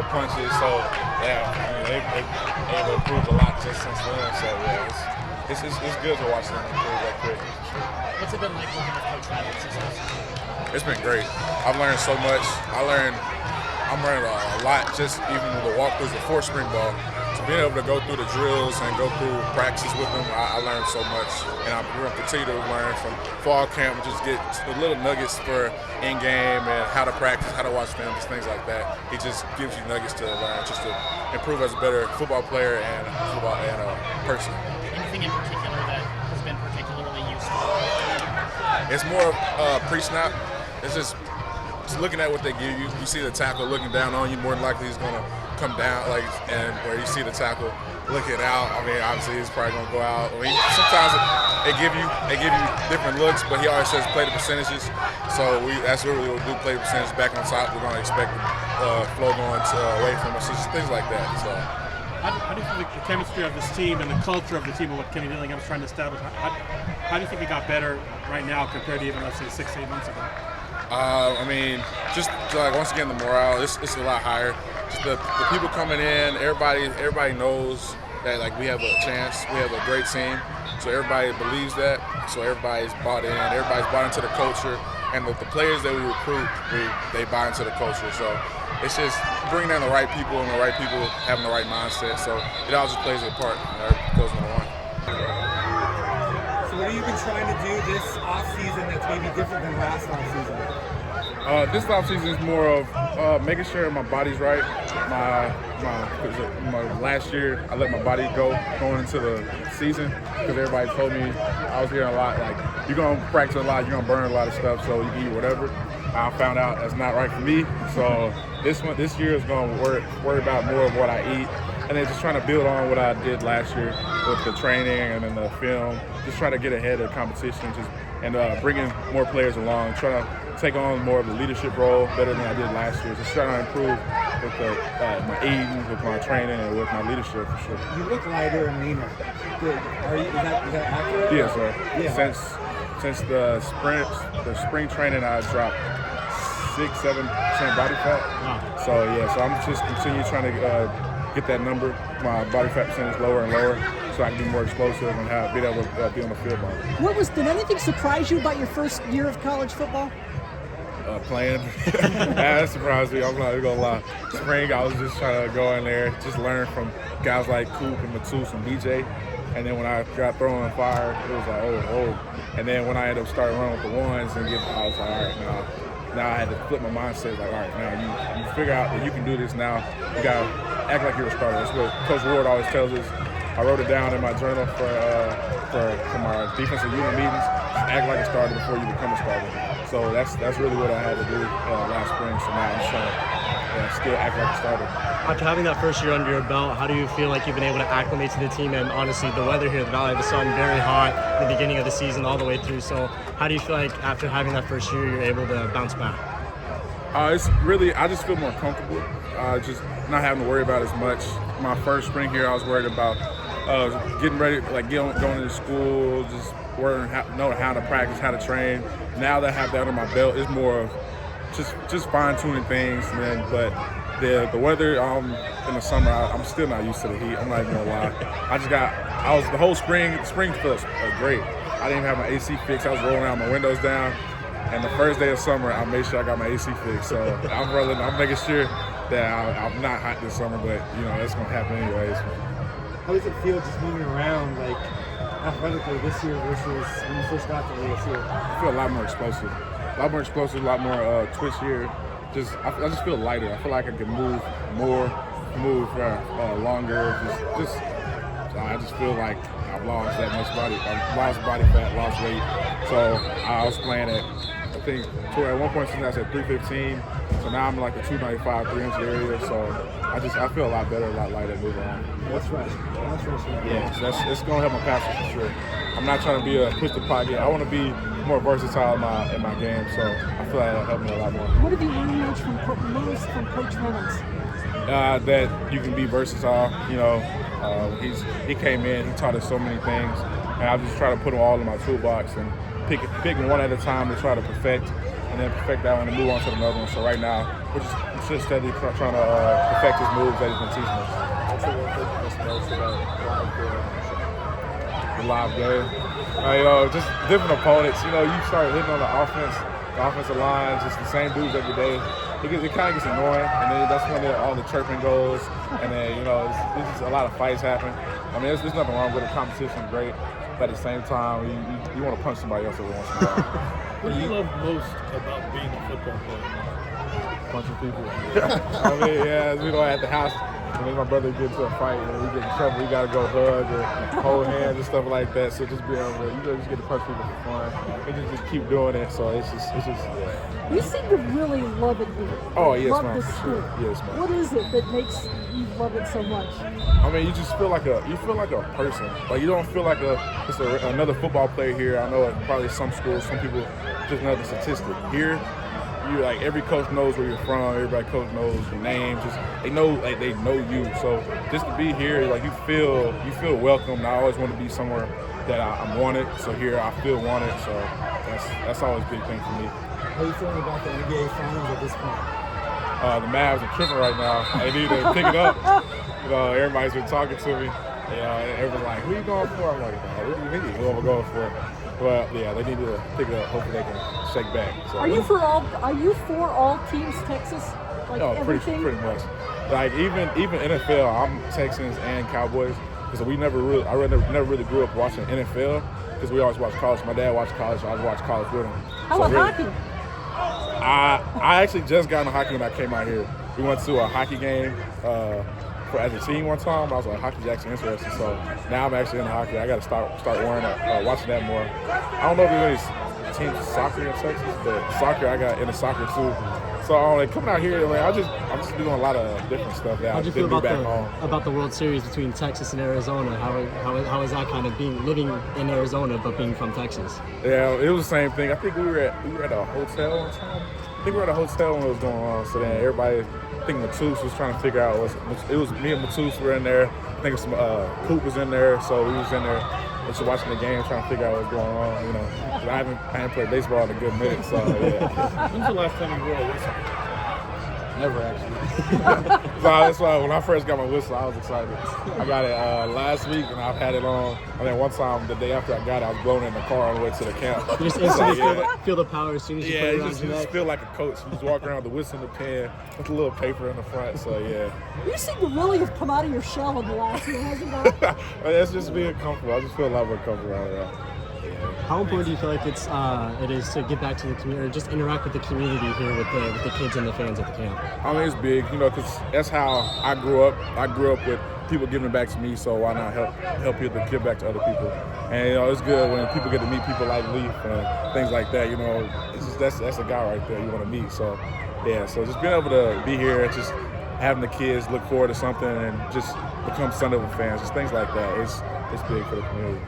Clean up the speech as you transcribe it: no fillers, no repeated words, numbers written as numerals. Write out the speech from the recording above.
the punches. So yeah, I mean, they've improved a lot just since then. So yeah, it's good to watch them improve that quick. What's it been like working with Coach Fite since last season? It's been great. I've learned so much. I'm learning a lot just even with the walkthroughs before spring ball. So being able to go through the drills and go through practice with them, I learned so much. And I'm going to continue to learn from fall camp, just get the little nuggets for in-game and how to practice, how to watch film, just things like that. He just gives you nuggets to learn, just to improve as a better football player and person. Anything in particular that has been particularly useful? It's more pre-snap. It's just looking at what they give you. You see the tackle looking down on you, more than likely he's going to come down, and where you see the tackle looking out, I mean, obviously he's probably going to go out. I mean, sometimes they give you different looks, but he always says play the percentages. So that's what we'll do, play the percentage back on top. We're going to expect flow going away from us, just things like that. So. How do you think the chemistry of this team and the culture of the team and what Kenny Dillingham is trying to establish, how do you think it got better right now compared to even, let's say, 6 to 8 months ago? I mean, just like once again, the morale, it's a lot higher. Just the people coming in, everybody knows that like we have a chance, we have a great team, so everybody believes that, so everybody's bought in, everybody's bought into the culture, and the players that we recruit, they buy into the culture. So it's just bringing in the right people and the right people having the right mindset. So it all just plays a part. It goes on the line. So what have you been trying to do this off-season that's maybe different than last off-season? This offseason is more of making sure my body's right. My last year, I let my body go going into the season because everybody told me, I was hearing a lot, like, you're going to practice a lot, you're going to burn a lot of stuff, so you can eat whatever. I found out that's not right for me. So this year is going to worry about more of what I eat, and then just trying to build on what I did last year with the training and then the film, just trying to get ahead of the competition, and bringing more players along, trying to take on more of the leadership role better than I did last year. Just trying to improve with my eating, with my training, and with my leadership for sure. You look lighter and leaner. Is that accurate? Yes, sir. Yeah. Since the spring training, I dropped 6-7% body fat. Wow. So yeah, so I'm just continue trying to get that number, my body fat percentage lower and lower, so I can be more explosive and be able to be on the field more. Did anything surprise you about your first year of college football? Playing. That surprised me. I'm not gonna lie. Spring, I was just trying to go in there, just learn from guys like Coop and Matus and BJ. And then when I got thrown on fire, it was like, oh. And then when I ended up starting running with the ones, I was like, all right, now I had to flip my mindset. Like, all right, now you figure out that you can do this now. You gotta act like you're a starter. That's what Coach Ward always tells us. I wrote it down in my journal for my defensive unit meetings. Act like a starter before you become a starter. So that's really what I had to do last spring. So now I'm just trying to still act like a starter. After having that first year under your belt, how do you feel like you've been able to acclimate to the team? And honestly, the weather here, the Valley of the Sun, very hot at the beginning of the season all the way through. So how do you feel like after having that first year, you're able to bounce back? It's really, I just feel more comfortable. Just not having to worry about as much. My first spring here, I was worried about getting ready, like going into school, just learning how to practice, how to train. Now that I have that on my belt, it's more of just fine-tuning things. But the weather in the summer, I'm still not used to the heat. I'm not even gonna lie. The whole spring feels great. I didn't even have my AC fixed. I was rolling out my windows down. And the first day of summer, I made sure I got my AC fixed. So I'm making sure that I'm not hot this summer, but that's gonna happen anyways. How does it feel just moving around, like, athletically this year versus when you first got to ASU? I feel a lot more explosive. A lot more twitchier. I just feel lighter. I feel like I can move more, longer. I just feel like I've lost that much body. I've lost body fat, lost weight. So I was playing at one point since I was at 315. So now I'm like the 295, 300 area. So I feel a lot better, a lot lighter moving on. That's right. Yeah, so it's gonna help my passing for sure. I'm not trying to be a push the pocket. I want to be more versatile in my game. So I feel like that'll help me a lot more. What have you learned most from Coach Reynolds? That you can be versatile. He came in, he taught us so many things, and I just try to put them all in my toolbox and pick one at a time to try to perfect, and then perfect that one and move on to another one. So right now, we're just steadily trying to perfect his moves that he's been teaching us. What's the one thing you miss most about live game on the show? The live game. Just different opponents. You start hitting on the offensive line, just the same dudes every day. It kind of gets annoying, and then that's when all the chirping goes, and then it's just a lot of fights happen. I mean, there's nothing wrong with it. Competition's great, but at the same time, you want to punch somebody else every once in a while. What do you love most about being a football player? Punching people. I mean, yeah, we go at the house. And then my brother get into a fight and we get in trouble. We gotta go hug or hold hands and stuff like that. So just be able to, just get to punch people for fun and just keep doing it. So it's just. Yeah. You seem to really love it here. Oh yes, love ma'am. the For school. sure. Yes, ma'am. What is it that makes you love it so much? I mean, you just feel like a person. Like you don't feel like another football player here. I know at probably some schools, some people just another statistic. Here, like every coach knows where you're from. Everybody coach knows your name. Just they know you. So just to be here, like you feel welcome. And I always want to be somewhere that I'm wanted. So here I feel wanted. So that's always a big thing for me. How are you feeling about the NBA Finals at this point? The Mavs are tripping right now. They need to pick it up. Everybody's been talking to me. Everyone's like, "Who you going for?" I'm like, "What do you mean? Who am I going for?" Well, yeah, they need to pick it up. Hopefully, they can shake back. So, Are you for all teams, Texas? Like no, everything? pretty much. Like even NFL, I'm Texans and Cowboys because I never really grew up watching NFL because we always watched college. My dad watched college, so I watched college with him. How about hockey? I actually just got into hockey when I came out here. We went to a hockey game as a team one time. I was like, hockey's actually interesting. So now I'm actually into hockey. I got to start watching that more. I don't know if there's any teams soccer in Texas, but soccer, I got into soccer too. So coming out here, I'm just doing a lot of different stuff that I How do you feel didn't do back home. about the World Series between Texas and Arizona? How is that kind of living in Arizona but being from Texas? Yeah, it was the same thing. I think we were at a hotel one time. I think we were at a hotel when it was going on. So then everybody, I think Matus was trying to figure out it was me and Matus were in there. I think some Coop was in there, so we was in there just watching the game, trying to figure out what's going on. 'Cause I haven't played baseball in a good minute, so yeah. When's the last time you wore a whistle? Never actually. So that's why when I first got my whistle, I was excited. I got it last week, and I've had it on. And then one time, the day after I got it, I was blowing it in the car on the way to the camp. You just instantly feel the power as soon as you put it you around just your neck. feel like a coach. You just walk around with the whistle in the pen with a little paper in the front. So yeah. You seem to really have come out of your shell in the last year, hasn't it? That's just being comfortable. I just feel a lot more comfortable around here. How important do you feel like it is to get back to the community, or just interact with the community here with the kids and the fans at the camp? I mean, it's big, because that's how I grew up. I grew up with people giving back to me, so why not help people to give back to other people? And it's good when people get to meet people like Leaf and things like that. It's just that's a guy right there you want to meet. So yeah, so just being able to be here, just having the kids look forward to something and just become Sun Devil fans, just things like that. It's big for the community.